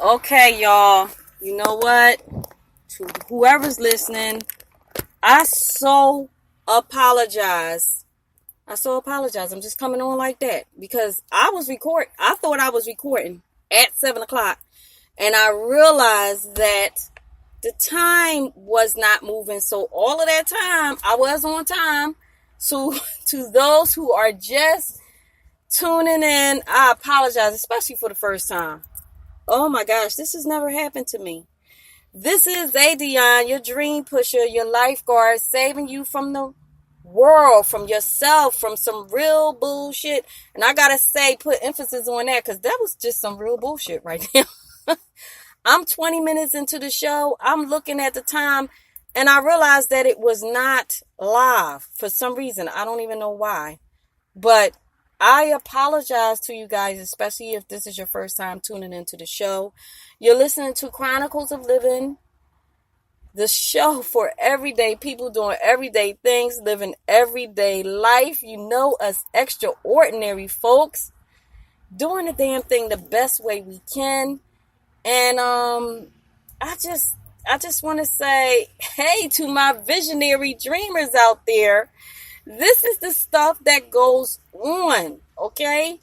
Okay, y'all. You know what? To whoever's listening, I so apologize. I so apologize. I'm just coming on like that because I thought I was recording at 7 o'clock, and I realized that the time was not moving. So all of that time, I was on time. So to those who are just tuning in, I apologize, especially for the first time. Oh my gosh, this has never happened to me. This is Adion, your dream pusher, your lifeguard, saving you from the world, from yourself, from some real bullshit. And I gotta say, put emphasis on that because that was just some real bullshit right there. I'm 20 minutes into the show. I'm looking at the time and I realized that it was not live for some reason. I don't even know why. But I apologize to you guys, especially if this is your first time tuning into the show. You're listening to Chronicles of Living, the show for everyday people doing everyday things, living everyday life. You know us extraordinary folks, doing the damn thing the best way we can. And I just want to say, hey, to my visionary dreamers out there. This is the stuff that goes on, okay?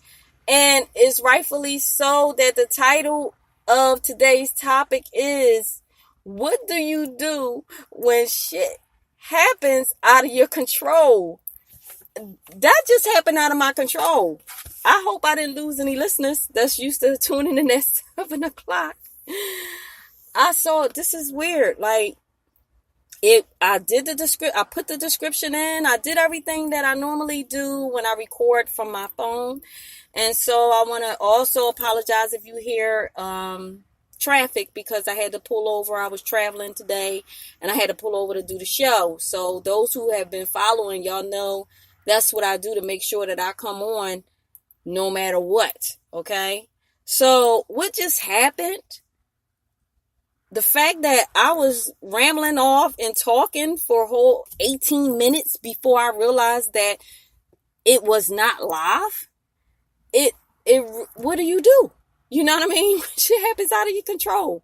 And it's rightfully so that the title of today's topic is, what do you do when shit happens out of your control? That just happened out of my control. I hope I didn't lose any listeners that's used to tuning in at 7 o'clock. I saw, this is weird. Like, I did I put the description in. I did everything that I normally do when I record from my phone. And so I want to also apologize if you hear traffic because I had to pull over. I was traveling today and I had to pull over to do the show. So those who have been following, y'all know that's what I do to make sure that I come on no matter what. Okay. So what just happened? The fact that I was rambling off and talking for a whole 18 minutes before I realized that it was not live, it what do you do? You know what I mean? Shit happens out of your control.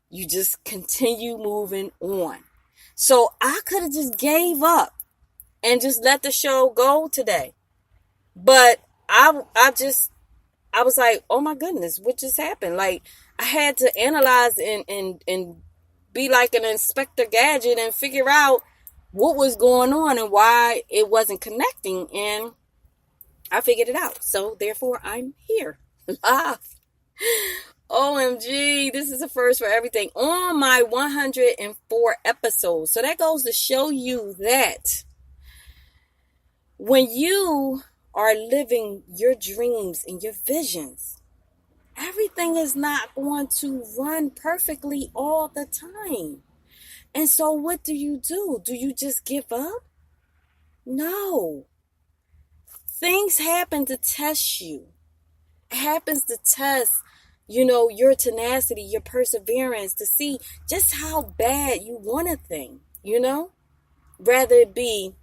You just continue moving on. So I could have just gave up and just let the show go today. But I was like, oh my goodness, what just happened? Like, I had to analyze and be like an Inspector Gadget and figure out what was going on and why it wasn't connecting. And I figured it out. So therefore, I'm here live. OMG, this is a first for everything on my 104 episodes. So that goes to show you that when you are living your dreams and your visions, everything is not going to run perfectly all the time. And so what do? Do you just give up? No. Things happen to test you. It happens to test, your tenacity, your perseverance, to see just how bad you want a thing, Rather it be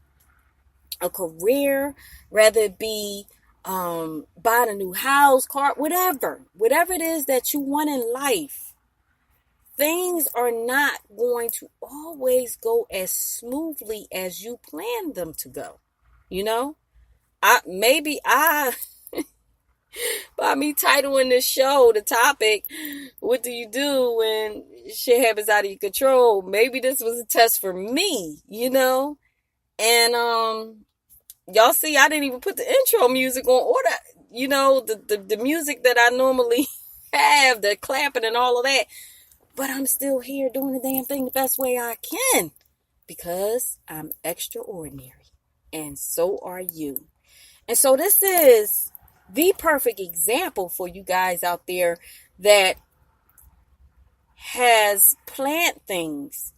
a career, rather it be buying a new house, car, whatever it is that you want in life. Things are not going to always go as smoothly as you plan them to go. I by me titling this show, the topic, what do you do when shit happens out of your control? Maybe this was a test for me, And y'all see, I didn't even put the intro music on or the music that I normally have, the clapping and all of that. But I'm still here doing the damn thing the best way I can because I'm extraordinary. And so are you. And so this is the perfect example for you guys out there that has planned things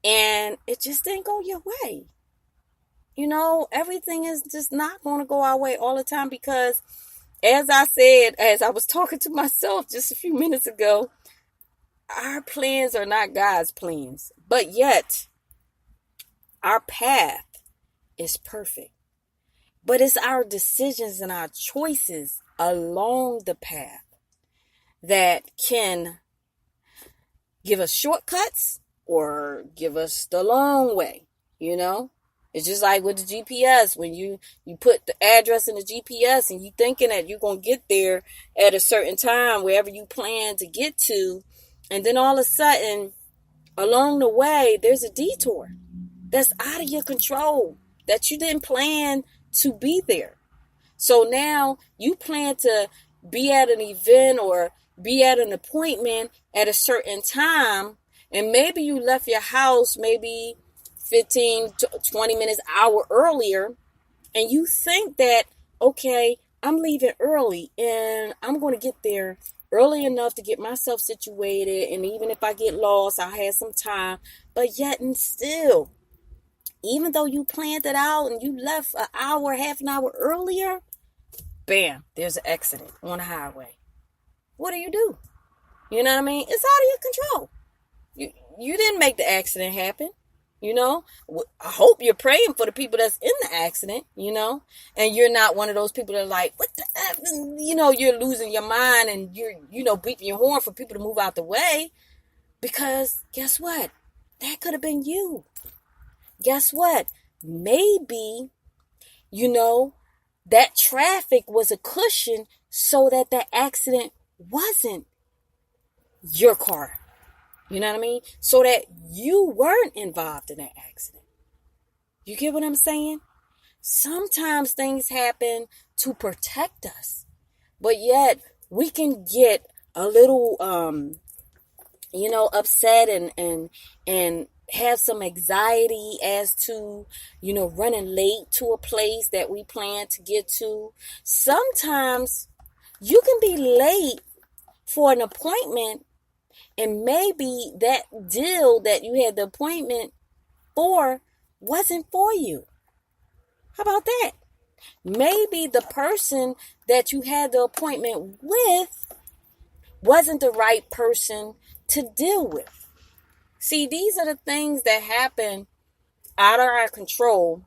and it just didn't go your way. Everything is just not going to go our way all the time because, as I said, as I was talking to myself just a few minutes ago, our plans are not God's plans. But yet, our path is perfect. But it's our decisions and our choices along the path that can give us shortcuts or give us the long way, you know? It's just like with the GPS. When you put the address in the GPS and you thinking that you're going to get there at a certain time, wherever you plan to get to, and then all of a sudden, along the way, there's a detour that's out of your control, that you didn't plan to be there. So now you plan to be at an event or be at an appointment at a certain time, and maybe you left your house maybe 15 to 20 minutes, hour earlier, and you think that, okay, I'm leaving early and I'm going to get there early enough to get myself situated, and even if I get lost, I'll have some time. But yet and still, even though you planned it out and you left an hour, half an hour earlier, bam, there's an accident on the highway. What do? You know what I mean? It's out of your control. You didn't make the accident happen. You know, I hope you're praying for the people that's in the accident, you know, and you're not one of those people that are like, what the F? You know, you're losing your mind and you're, beating your horn for people to move out the way, because guess what? That could have been you. Guess what? Maybe, that traffic was a cushion so that that accident wasn't your car. You know what I mean? So that you weren't involved in that accident. You get what I'm saying? Sometimes things happen to protect us, but yet we can get a little, upset and have some anxiety as to, running late to a place that we plan to get to. Sometimes you can be late for an appointment, and maybe that deal that you had the appointment for wasn't for you. How about that? Maybe the person that you had the appointment with wasn't the right person to deal with. See, these are the things that happen out of our control.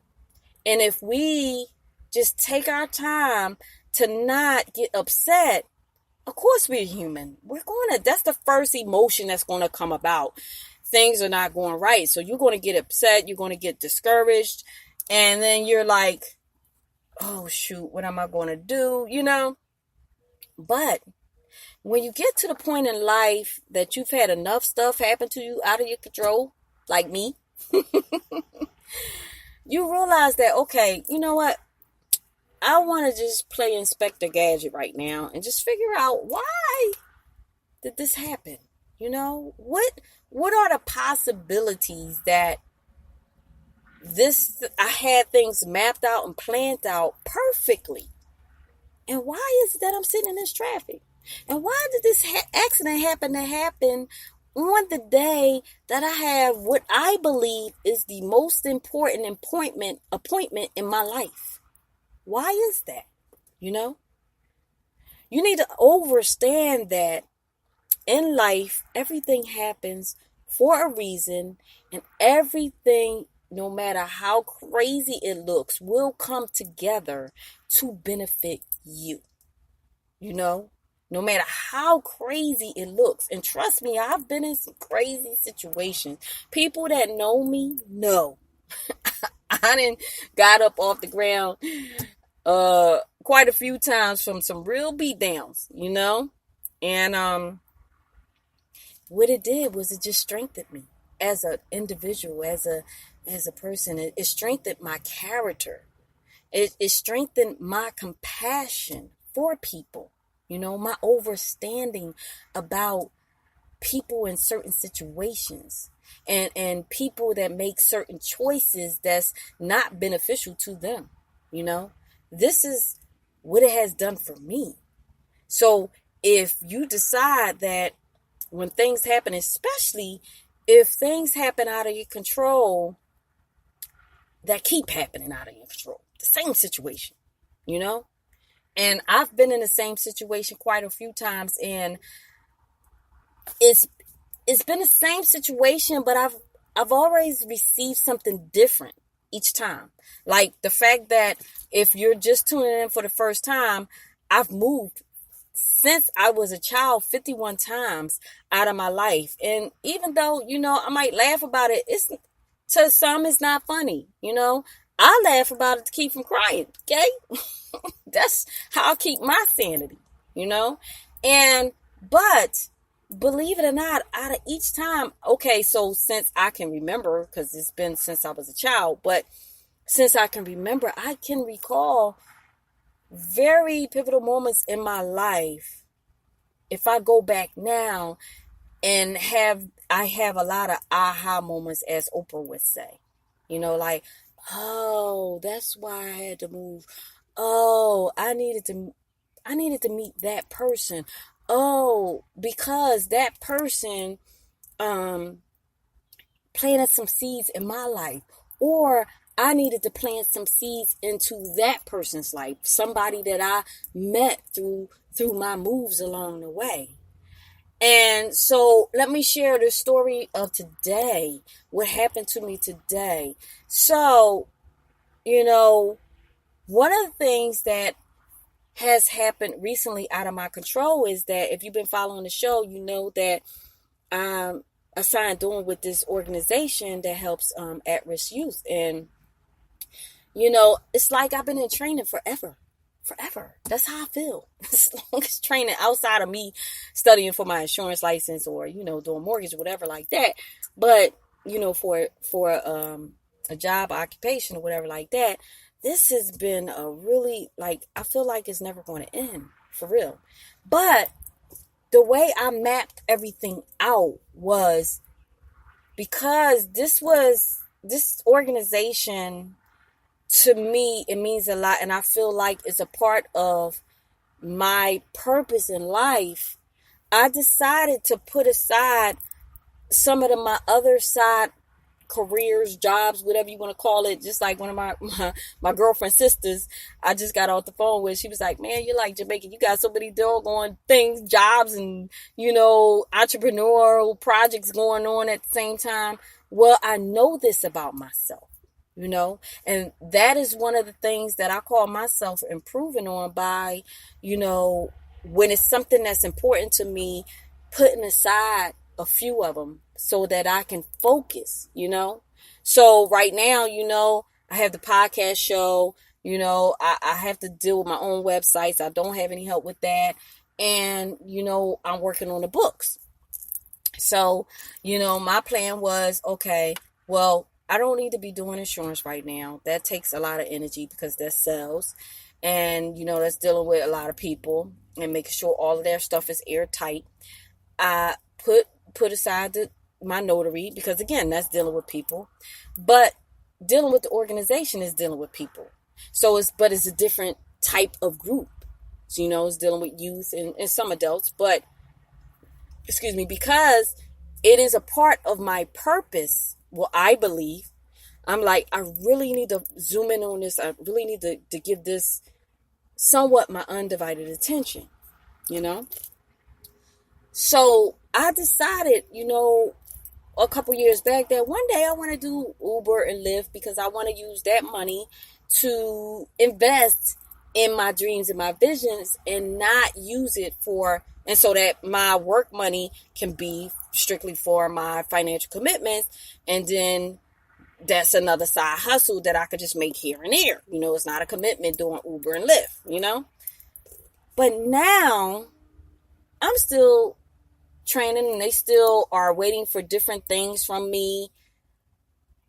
And if we just take our time to not get upset, of course we're human. That's the first emotion that's going to come about. Things are not going right. So you're going to get upset. You're going to get discouraged. And then you're like, oh, shoot, what am I going to do? But when you get to the point in life that you've had enough stuff happen to you out of your control, like me, you realize that, okay, you know what? I want to just play Inspector Gadget right now and just figure out, why did this happen? What are the possibilities that I had things mapped out and planned out perfectly? And why is it that I'm sitting in this traffic? And why did this accident happen on the day that I have what I believe is the most important appointment in my life? Why is that? You need to understand that in life, everything happens for a reason, and everything, no matter how crazy it looks, will come together to benefit you. No matter how crazy it looks. And trust me, I've been in some crazy situations. People that know me know. I done got up off the ground quite a few times from some real beat downs, and what it did was it just strengthened me as an individual, as a person. It strengthened my character. It strengthened my compassion for people, my understanding about people in certain situations, and people that make certain choices that's not beneficial to them. This is what it has done for me. So if you decide that when things happen, especially if things happen out of your control, that keep happening out of your control, the same situation, and I've been in the same situation quite a few times, and it's been the same situation, but I've always received something different each time. Like the fact that if you're just tuning in for the first time, I've moved since I was a child 51 times out of my life. And even though, I might laugh about it, it's to some it's not funny, I laugh about it to keep from crying, okay? That's how I keep my sanity, And but believe it or not, out of each time, okay, so since I can remember, because it's been since I was a child, but since I can remember, I can recall very pivotal moments in my life. If I go back now and I have a lot of aha moments, as Oprah would say, like, oh, that's why I had to move. Oh, I needed to meet that person. Oh, because that person planted some seeds in my life, or I needed to plant some seeds into that person's life, somebody that I met through my moves along the way. And so let me share the story of today, what happened to me today. So, one of the things that has happened recently out of my control is that if you've been following the show, you know that I signed on with this organization that helps at-risk youth. And, it's like I've been in training forever. That's how I feel. As long as training outside of me studying for my insurance license or, doing mortgage or whatever like that. But, for a job, occupation or whatever like that, this has been a really, I feel like it's never going to end, for real. But the way I mapped everything out was because this organization, to me, it means a lot. And I feel like it's a part of my purpose in life. I decided to put aside some of my other side careers, jobs, whatever you want to call it. Just like one of my girlfriend's sisters, I just got off the phone with. She was like, man, you're like Jamaican. You got so many doggone things, jobs, and, entrepreneurial projects going on at the same time. Well, I know this about myself. And that is one of the things that I call myself improving on by, when it's something that's important to me, putting aside a few of them so that I can focus, So right now, I have the podcast show, I have to deal with my own websites. I don't have any help with that. And, I'm working on the books. So, my plan was, okay, well, I don't need to be doing insurance right now. That takes a lot of energy because that's sales. And, that's dealing with a lot of people and making sure all of their stuff is airtight. I put aside my notary because, again, that's dealing with people. But dealing with the organization is dealing with people. So it's a different type of group. So, it's dealing with youth and some adults. But, because it is a part of my purpose. Well, I believe, I'm like, I really need to zoom in on this. I really need to give this somewhat my undivided attention, So I decided, a couple years back that one day I want to do Uber and Lyft because I want to use that money to invest in my dreams and my visions and not use it and so that my work money can be strictly for my financial commitments. And then that's another side hustle that I could just make here and there. It's not a commitment doing Uber and Lyft, But now I'm still training and they still are waiting for different things from me.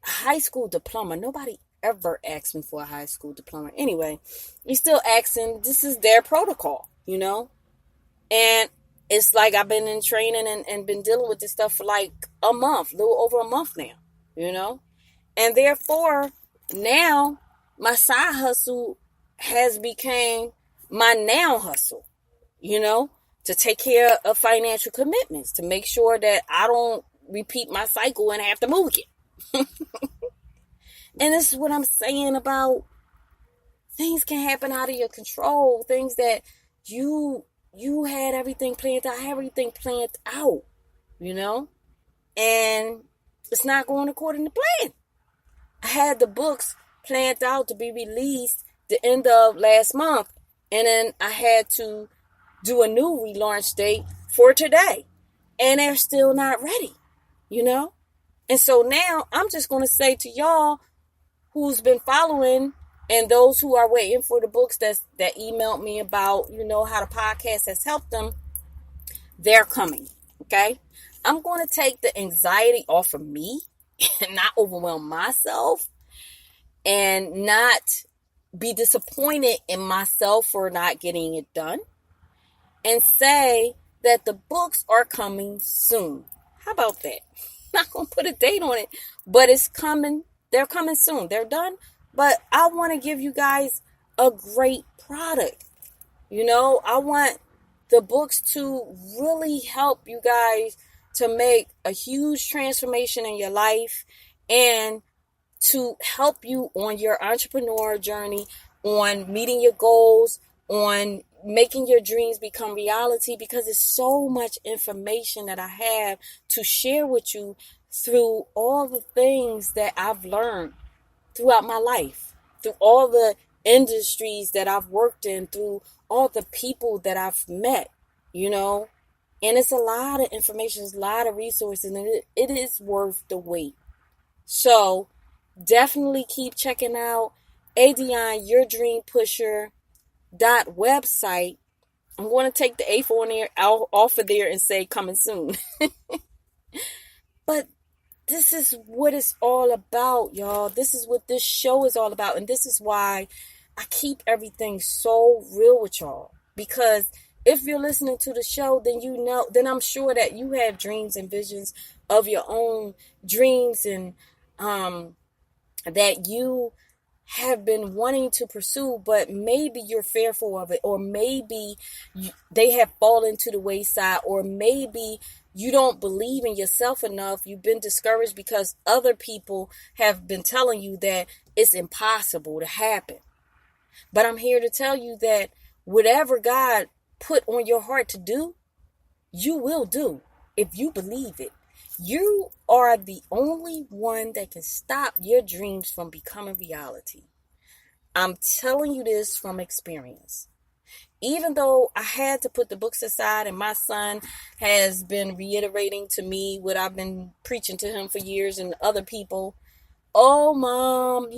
High school diploma. Nobody ever asked me for a high school diploma. Anyway, you're still asking. This is their protocol, And it's like I've been in training and been dealing with this stuff for like a little over a month now, And therefore, now my side hustle has become my now hustle, to take care of financial commitments, to make sure that I don't repeat my cycle and have to move again. And this is what I'm saying about things can happen out of your control, things that you had everything planned out, and it's not going according to plan. I had the books planned out to be released the end of last month, and then I had to do a new relaunch date for today. And they're still not ready, you know? And so now I'm just going to say to y'all who's been following and those who are waiting for the books that emailed me about, how the podcast has helped them, they're coming. Okay. I'm going to take the anxiety off of me and not overwhelm myself and not be disappointed in myself for not getting it done, and say that the books are coming soon. How about that? Not going to put a date on it, but it's coming. They're coming soon. They're done. But I want to give you guys a great product. I want the books to really help you guys to make a huge transformation in your life and to help you on your entrepreneur journey, on meeting your goals, on making your dreams become reality, because it's so much information that I have to share with you through all the things that I've learned throughout my life, through all the industries that I've worked in, through all the people that I've met, and it's a lot of information, it's a lot of resources, and it is worth the wait. So definitely keep checking out Adrian, Your Dream Pusher .website. I'm going to take the A on there off of there and say coming soon. But this is what it's all about, y'all. This is what this show is all about. And this is why I keep everything so real with y'all. Because if you're listening to the show, then I'm sure that you have dreams and visions of your own dreams, and that you have been wanting to pursue, but maybe you're fearful of it, or maybe they have fallen to the wayside, or maybe you don't believe in yourself enough. You've been discouraged because other people have been telling you that it's impossible to happen. But I'm here to tell you that whatever God put on your heart to do, you will do if you believe it. You are the only one that can stop your dreams from becoming reality. I'm telling you this from experience. Even though I had to put the books aside, and my son has been reiterating to me what I've been preaching to him for years, and other people, oh, Mom,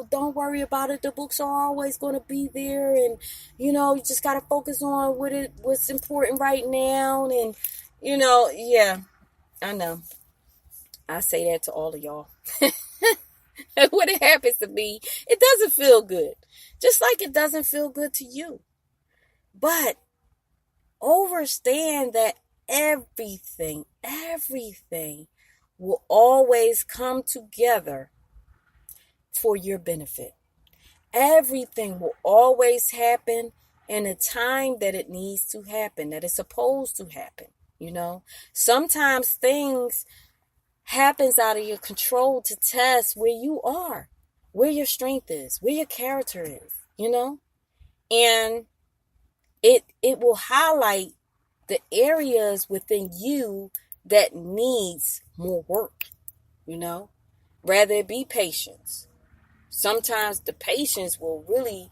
don't worry about it. The books are always going to be there. And, you just got to focus on what's important right now. And, yeah. I know. I say that to all of y'all. When it happens to me, it doesn't feel good. Just like it doesn't feel good to you. But understand that everything will always come together for your benefit. Everything will always happen in a time that it needs to happen, that it's supposed to happen. Sometimes things happens out of your control to test where you are, where your strength is, where your character is, and it will highlight the areas within you that needs more work, rather it be patience. Sometimes the patience will really,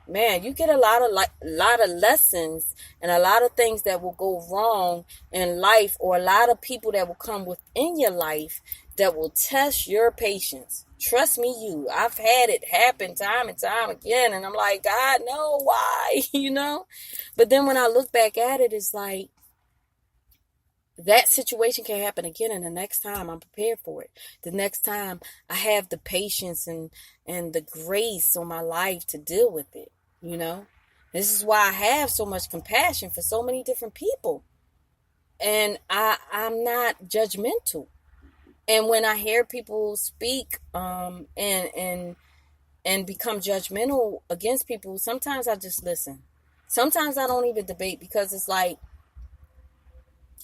man, you get a lot of lessons and a lot of things that will go wrong in life, or a lot of people that will come within your life that will test your patience. Trust me, I've had it happen time and time again, and I'm like, God, no, why? But then when I look back at it, it's like, that situation can happen again, and the next time I'm prepared for it. The next time I have the patience and the grace on my life to deal with it, This is why I have so much compassion for so many different people. And I'm not judgmental. And when I hear people speak and become judgmental against people, sometimes I just listen. Sometimes I don't even debate, because it's like,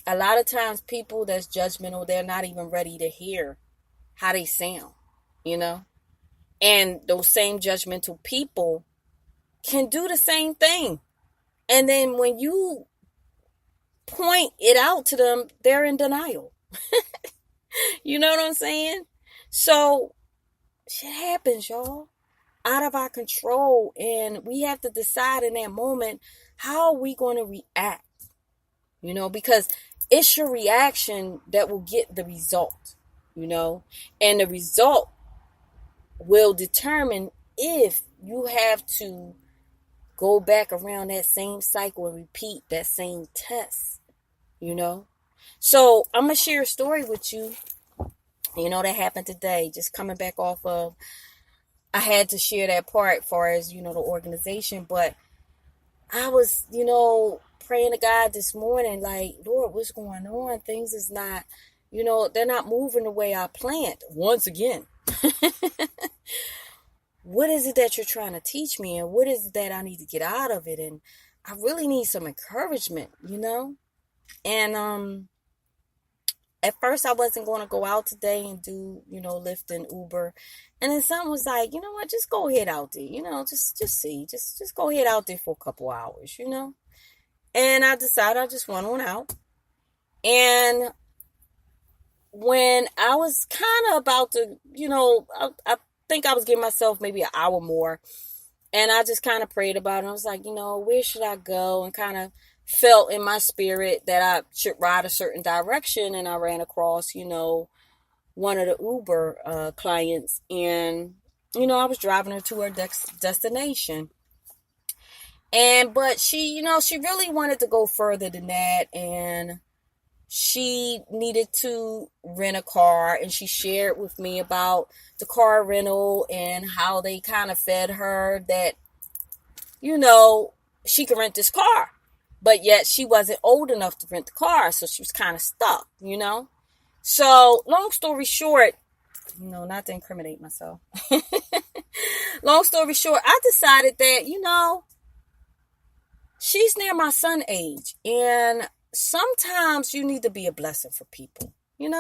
a lot of times people that's judgmental, they're not even ready to hear how they sound, And those same judgmental people can do the same thing. And then when you point it out to them, they're in denial. You know what I'm saying? So shit happens, y'all, out of our control. And we have to decide in that moment how are we going to react? Because it's your reaction that will get the result, and the result will determine if you have to go back around that same cycle and repeat that same test, So I'm going to share a story with you, that happened today. Just coming back off of, I had to share that part as far as, the organization. But I was, praying to God this morning, like, Lord, what's going on? Things is not, they're not moving the way I planned once again. What is it that you're trying to teach me? And what is it that I need to get out of it? And I really need some encouragement, And at first I wasn't going to go out today and do, Lyft and Uber. And then someone was like, you know what, just go ahead out there, just see, just go ahead out there for a couple hours, And I decided I just went on out. And when I was kind of about to, I think I was giving myself maybe an hour more. And I just kind of prayed about it. I was like, where should I go? And kind of felt in my spirit that I should ride a certain direction. And I ran across, one of the Uber clients. And, I was driving her to her destination. But she, she really wanted to go further than that. And she needed to rent a car. And she shared with me about the car rental and how they kind of fed her that, she could rent this car. But yet she wasn't old enough to rent the car. So she was kind of stuck, So long story short, not to incriminate myself. Long story short, I decided that, she's near my son's age. And sometimes you need to be a blessing for people, in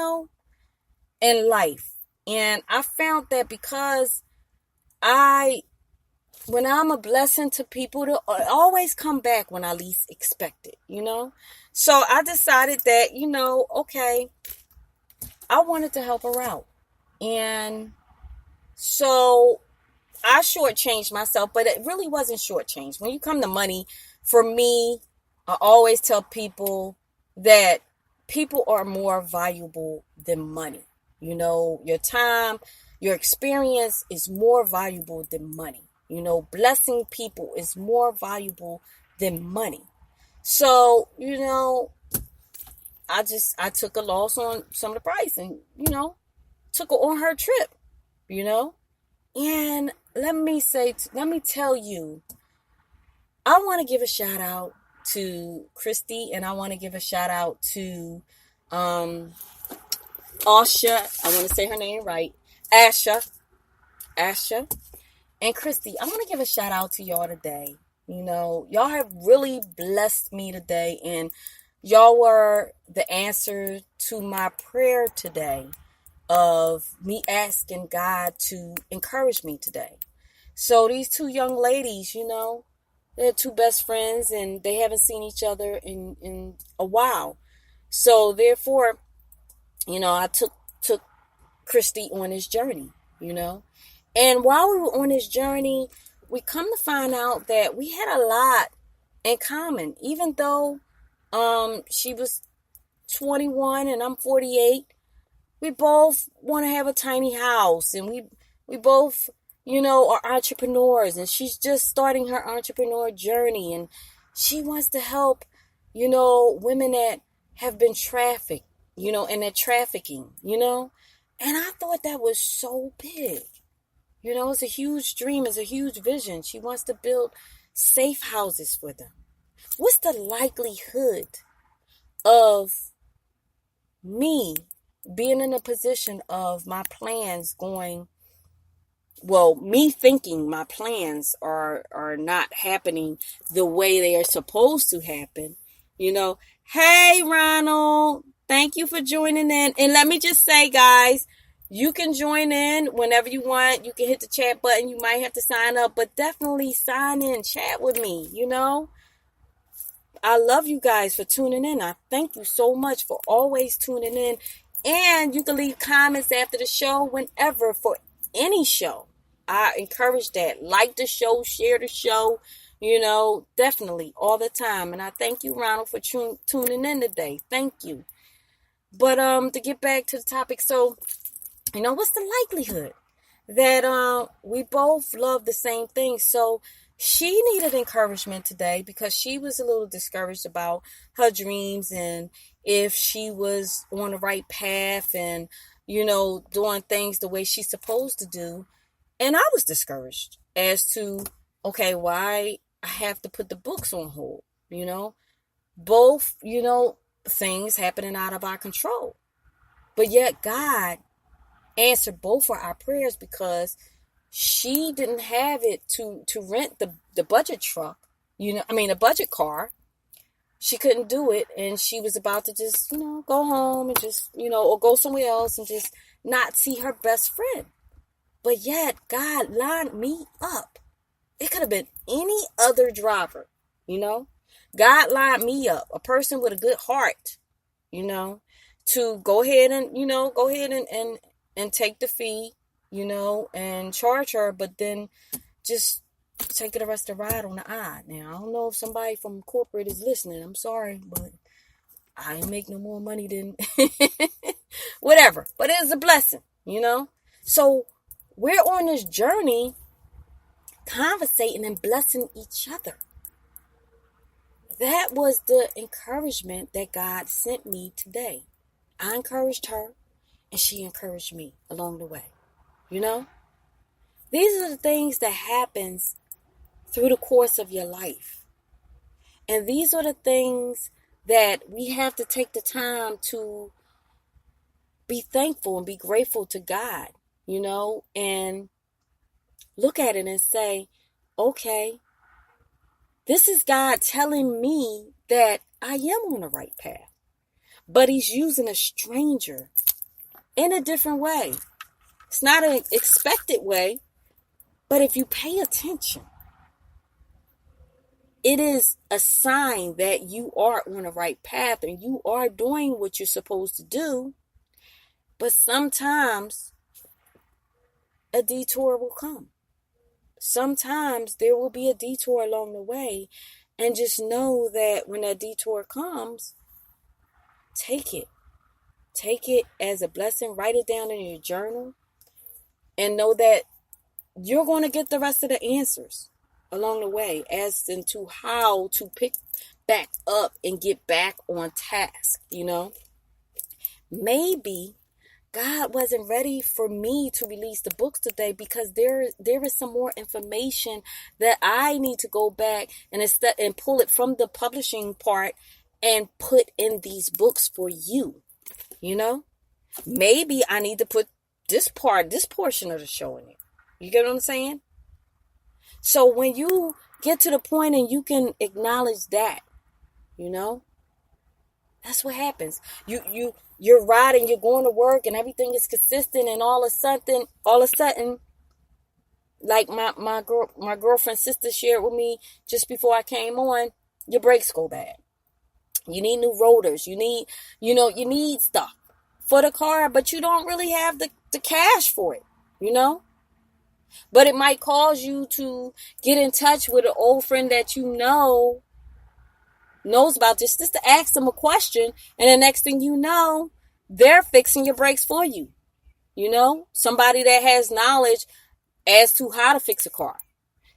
life. And I found that because when I'm a blessing to people, they'll always come back when I least expect it, So I decided that, okay, I wanted to help her out. And so I shortchanged myself, but it really wasn't shortchanged. When you come to money, for me, I always tell people that people are more valuable than money. Your time, your experience is more valuable than money. Blessing people is more valuable than money. So, I took a loss on some of the price and, took her on her trip, And let me tell you, I want to give a shout out to Christy, and I want to give a shout out to Asha. I want to say her name right. Asha, and Christy. I want to give a shout out to y'all today. Y'all have really blessed me today, and y'all were the answer to my prayer today of me asking God to encourage me today. So these two young ladies, they're two best friends and they haven't seen each other in a while. So therefore, I took Christy on this journey, And while we were on this journey, we come to find out that we had a lot in common. Even though she was 21 and I'm 48, we both want to have a tiny house, and we both, are entrepreneurs, and she's just starting her entrepreneur journey, and she wants to help, women that have been trafficked, and they're trafficking, and I thought that was so big. It's a huge dream, it's a huge vision. She wants to build safe houses for them. What's the likelihood of me being in a position of my plans me thinking my plans are not happening the way they are supposed to happen? Hey, Ronald, thank you for joining in. And let me just say, guys, you can join in whenever you want. You can hit the chat button. You might have to sign up, but definitely sign in, chat with me, I love you guys for tuning in. I thank you so much for always tuning in. And you can leave comments after the show whenever for any show. I encourage that. Like the show, share the show, Definitely all the time. And I thank you, Ronald, for tuning in today. Thank you. But to get back to the topic, so what's the likelihood that we both love the same thing? So she needed encouragement today because she was a little discouraged about her dreams and if she was on the right path and doing things the way she's supposed to do. And I was discouraged as to, okay, why I have to put the books on hold, both, things happening out of our control. But yet God answered both of our prayers because she didn't have it to rent the budget truck, a budget car. She couldn't do it. And she was about to just, go home and just, or go somewhere else and just not see her best friend. But yet God lined me up. It could have been any other driver, God lined me up, a person with a good heart, to go ahead and take the fee, and charge her, but then just take the rest of the ride on the eye. Now, I don't know if somebody from corporate is listening. I'm sorry, but I ain't make no more money than whatever. But it's a blessing, So we're on this journey conversating and blessing each other. That was the encouragement that God sent me today. I encouraged her and she encouraged me along the way. These are the things that happens through the course of your life. And these are the things that we have to take the time to be thankful and be grateful to God, and look at it and say, okay, this is God telling me that I am on the right path. But he's using a stranger in a different way. It's not an expected way, but if you pay attention, it is a sign that you are on the right path and you are doing what you're supposed to do. But sometimes a detour will come. Sometimes there will be a detour along the way. And just know that when that detour comes, take it. Take it as a blessing. Write it down in your journal. And know that you're going to get the rest of the answers along the way as into how to pick back up and get back on task, Maybe God wasn't ready for me to release the books today because there is some more information that I need to go back and pull it from the publishing part and put in these books for you. Maybe I need to put this portion of the show in it. You get what I'm saying? So when you get to the point and you can acknowledge that, that's what happens. You're riding, you're going to work and everything is consistent and all of a sudden, like my girlfriend's sister shared with me just before I came on, your brakes go bad. You need new rotors. You need stuff for the car, but you don't really have the cash for it, But it might cause you to get in touch with an old friend that knows about this, just to ask them a question, and the next thing you know, they're fixing your brakes for you. Somebody that has knowledge as to how to fix a car.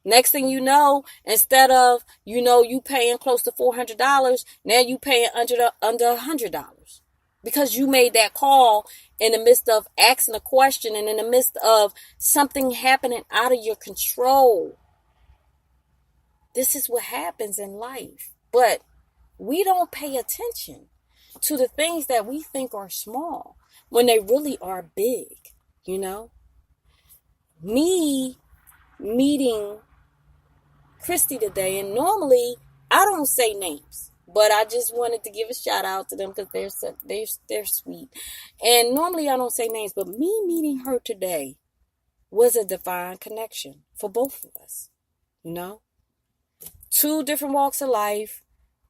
Next thing you know, instead of, you paying close to $400, now you paying under $100 because you made that call in the midst of asking a question and in the midst of something happening out of your control. This is what happens in life. But we don't pay attention to the things that we think are small when they really are big, Me meeting Christy today, and normally I don't say names, but I just wanted to give a shout out to them because they're sweet. And normally I don't say names, but me meeting her today was a divine connection for both of us, Two different walks of life,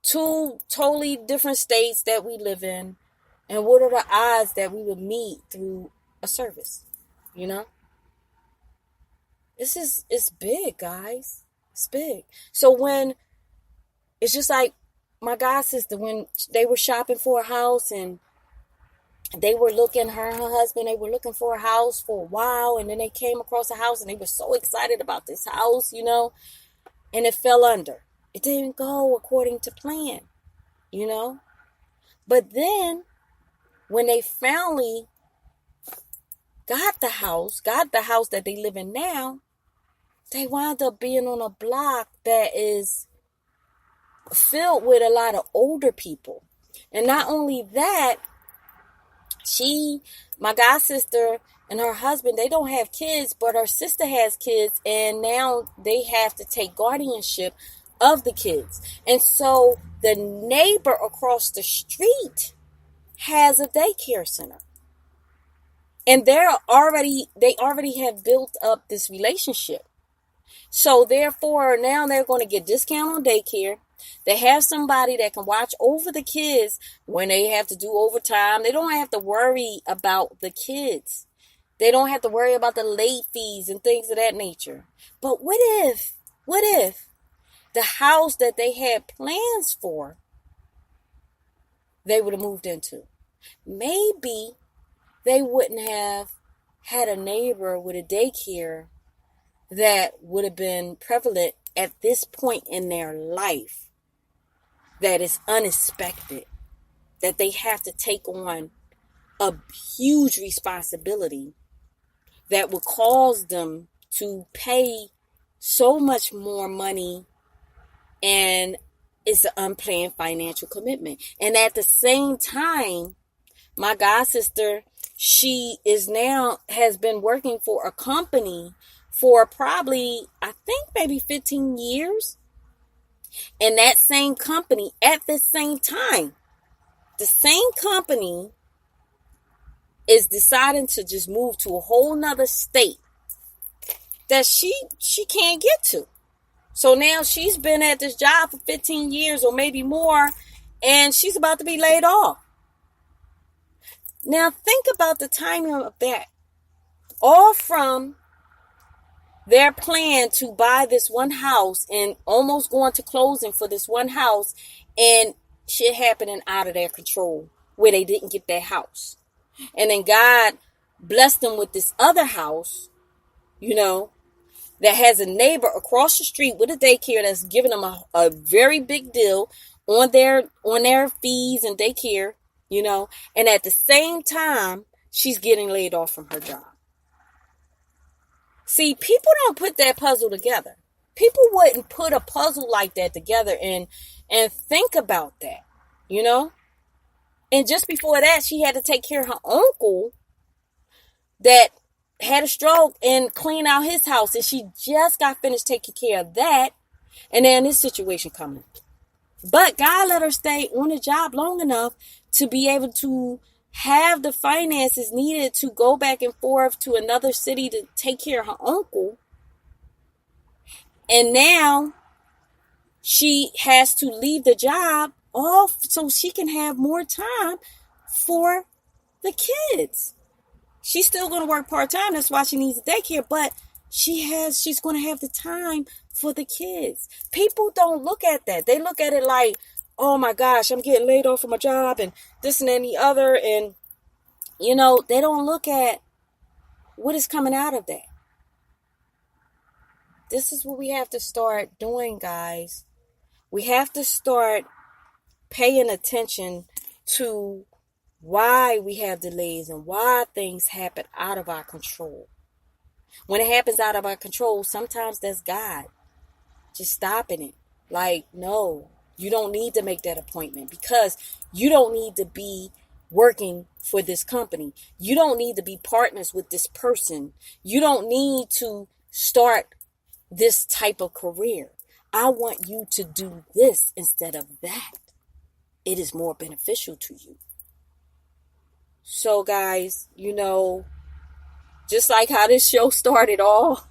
two totally different states that we live in, and what are the odds that we would meet through a service, It's big, guys. It's big. So when it's just like my god sister, when they were shopping for a house and they were looking, her and her husband, they were looking for a house for a while, and then they came across a house and they were so excited about this house, and it fell under. It didn't go according to plan, you know. But then when they finally got the house that they live in now, they wound up being on a block that is filled with a lot of older people. And not only that, my god sister and her husband, they don't have kids, but her sister has kids, and now they have to take guardianship of the kids. And so the neighbor across the street has a daycare center. And they already have built up this relationship. So therefore, now they're going to get discount on daycare. They have somebody that can watch over the kids when they have to do overtime. They don't have to worry about the kids. They don't have to worry about the late fees and things of that nature. But what if the house that they had plans for, they would have moved into? Maybe they wouldn't have had a neighbor with a daycare that would have been prevalent at this point in their life, that is unexpected, that they have to take on a huge responsibility that will cause them to pay so much more money, and it's an unplanned financial commitment. And at the same time, my god sister, she has been working for a company for probably, I think maybe 15 years. And that same company, at the same time, the same company is deciding to just move to a whole nother state that she can't get to. So now she's been at this job for 15 years or maybe more, and she's about to be laid off. Now think about the timing of that. All from their plan to buy this one house and almost going to closing for this one house, and shit happening out of their control where they didn't get that house. And then God blessed them with this other house, that has a neighbor across the street with a daycare that's giving them a very big deal on their fees and daycare, and at the same time, she's getting laid off from her job. See, people don't put that puzzle together. People wouldn't put a puzzle like that together and think about that, And just before that, she had to take care of her uncle that had a stroke and clean out his house. And she just got finished taking care of that. And then this situation coming. But God let her stay on the job long enough to be able to have the finances needed to go back and forth to another city to take care of her uncle. And now she has to leave the job off so she can have more time for the kids. She's still going to work part-time. That's why she needs a daycare, but she's going to have the time for the kids. People don't look at that. They look at it like, oh my gosh, I'm getting laid off from my job and this and that and the other. And, they don't look at what is coming out of that. This is what we have to start doing, guys. We have to start paying attention to why we have delays and why things happen out of our control. When it happens out of our control, sometimes that's God just stopping it. Like, no, you don't need to make that appointment because you don't need to be working for this company. You don't need to be partners with this person. You don't need to start this type of career. I want you to do this instead of that. It is more beneficial to you. So guys, just like how this show started all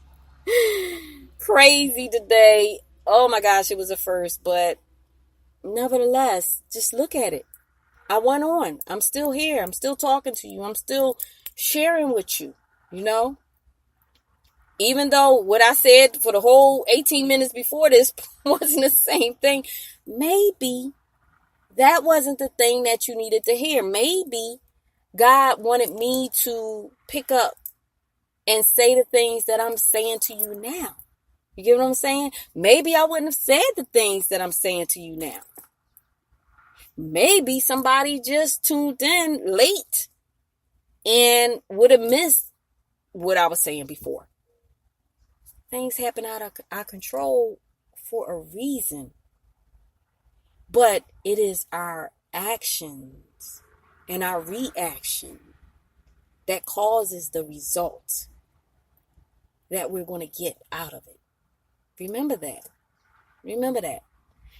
crazy today. Oh my gosh, it was a first, but nevertheless, just look at it. I went on. I'm still here. I'm still talking to you. I'm still sharing with you, Even though what I said for the whole 18 minutes before this wasn't the same thing, maybe that wasn't the thing that you needed to hear. Maybe God wanted me to pick up and say the things that I'm saying to you now. You get what I'm saying? Maybe I wouldn't have said the things that I'm saying to you now. Maybe somebody just tuned in late and would have missed what I was saying before. Things happen out of our control for a reason. But it is our actions and our reaction that causes the result that we're going to get out of it. Remember that. Remember that.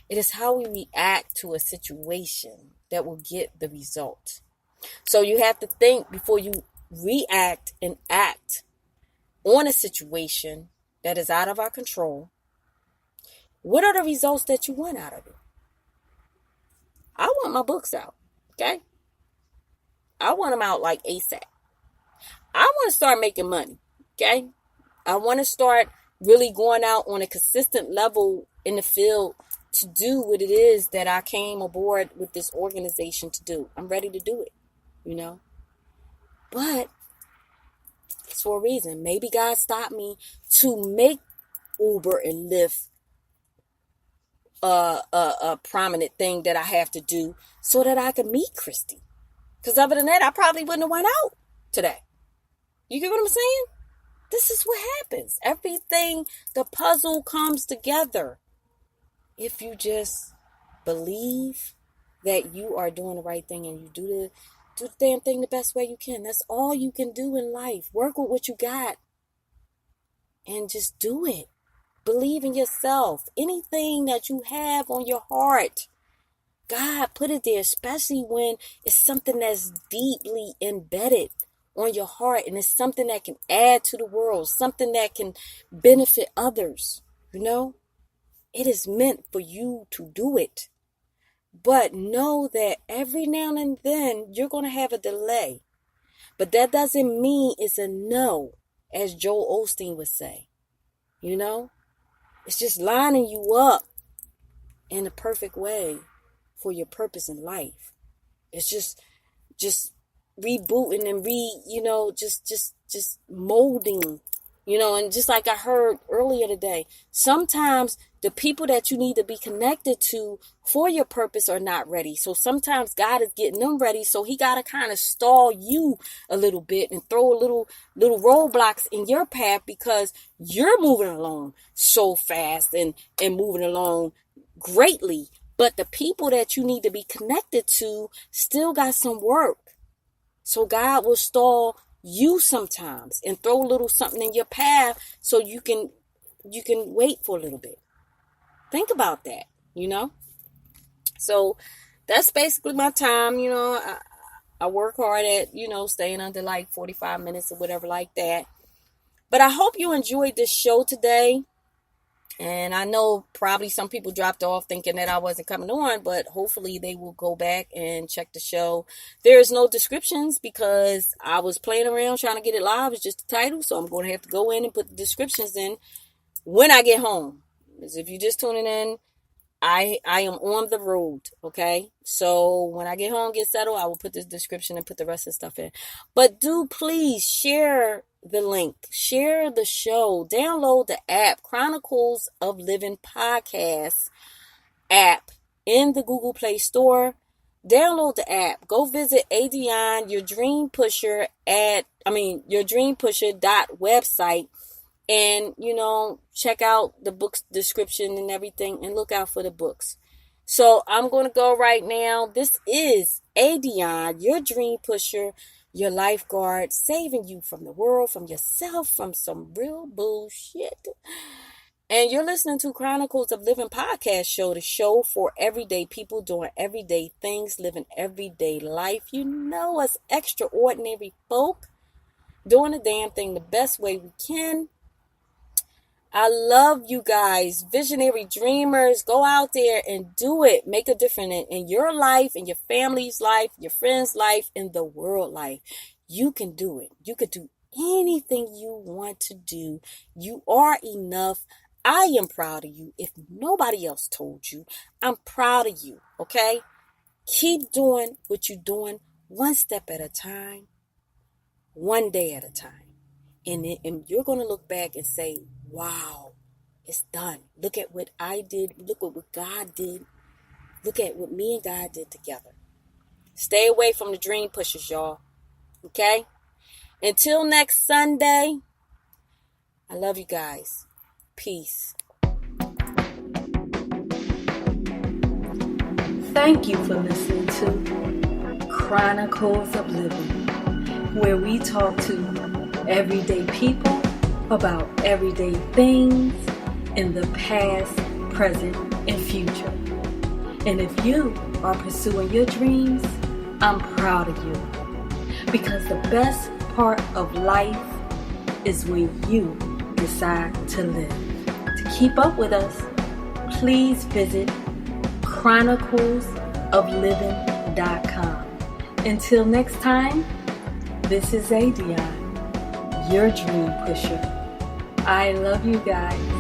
It is how we react to a situation that will get the result. So you have to think before you react and act on a situation that is out of our control. What are the results that you want out of it? I want my books out, okay? I want them out like ASAP. I want to start making money, okay? I want to start really going out on a consistent level in the field to do what it is that I came aboard with this organization to do. I'm ready to do it, you know? But it's for a reason. Maybe God stopped me to make Uber and Lyft a prominent thing that I have to do so that I can meet Christy. Because other than that, I probably wouldn't have went out today. You get what I'm saying? This is what happens. Everything, the puzzle comes together. If you just believe that you are doing the right thing and you do the damn thing the best way you can. That's all you can do in life. Work with what you got and just do it. Believe in yourself. Anything that you have on your heart, God put it there, especially when it's something that's deeply embedded on your heart and it's something that can add to the world, something that can benefit others, you know? It is meant for you to do it. But know that every now and then you're going to have a delay. But that doesn't mean it's a no, as Joel Osteen would say. You know? It's just lining you up in a perfect way for your purpose in life. It's just rebooting and just molding, you know, and just like I heard earlier today, sometimes the people that you need to be connected to for your purpose are not ready. So sometimes God is getting them ready. So he got to kind of stall you a little bit and throw little roadblocks in your path because you're moving along so fast and moving along greatly. But the people that you need to be connected to still got some work. So God will stall you sometimes and throw a little something in your path so you can wait for a little bit. Think about that, you know. So that's basically my time. You know, I work hard at, you know, staying under like 45 minutes or whatever like that. But I hope you enjoyed this show today. And I know probably some people dropped off thinking that I wasn't coming on, but hopefully they will go back and check the show. There's no descriptions because I was playing around trying to get it live. It's just the title. So I'm going to have to go in and put the descriptions in when I get home. Because if you're just tuning in, I am on the road, okay? So when I get home, get settled, I will put this description and put the rest of the stuff in. But do please share the link. Share the show. Download the app, Chronicles of Living Podcast app in the Google Play Store. Download the app. Go visit Adion, your dream pusher your dream pusher website. And, you know, check out the book's description and everything and look out for the books. So I'm going to go right now. This is Adion, your dream pusher, your lifeguard, saving you from the world, from yourself, from some real bullshit. And you're listening to Chronicles of Living Podcast show, the show for everyday people doing everyday things, living everyday life. You know us extraordinary folk doing the damn thing the best way we can. I love you guys, visionary dreamers. Go out there and do it. Make a difference in your life, in your family's life, your friend's life, in the world life. You can do it. You could do anything you want to do. You are enough. I am proud of you. If nobody else told you, I'm proud of you, okay? Keep doing what you're doing one step at a time, one day at a time. And you're going to look back and say, wow, it's done. Look at what I did. Look at what God did. Look at what me and God did together. Stay away from the dream pushers, y'all. Okay? Until next Sunday, I love you guys. Peace. Thank you for listening to Chronicles of Living, where we talk to everyday people about everyday things in the past, present, and future. And if you are pursuing your dreams, I'm proud of you. Because the best part of life is when you decide to live. To keep up with us, please visit chroniclesofliving.com. Until next time, this is Adion, your dream pusher. I love you guys.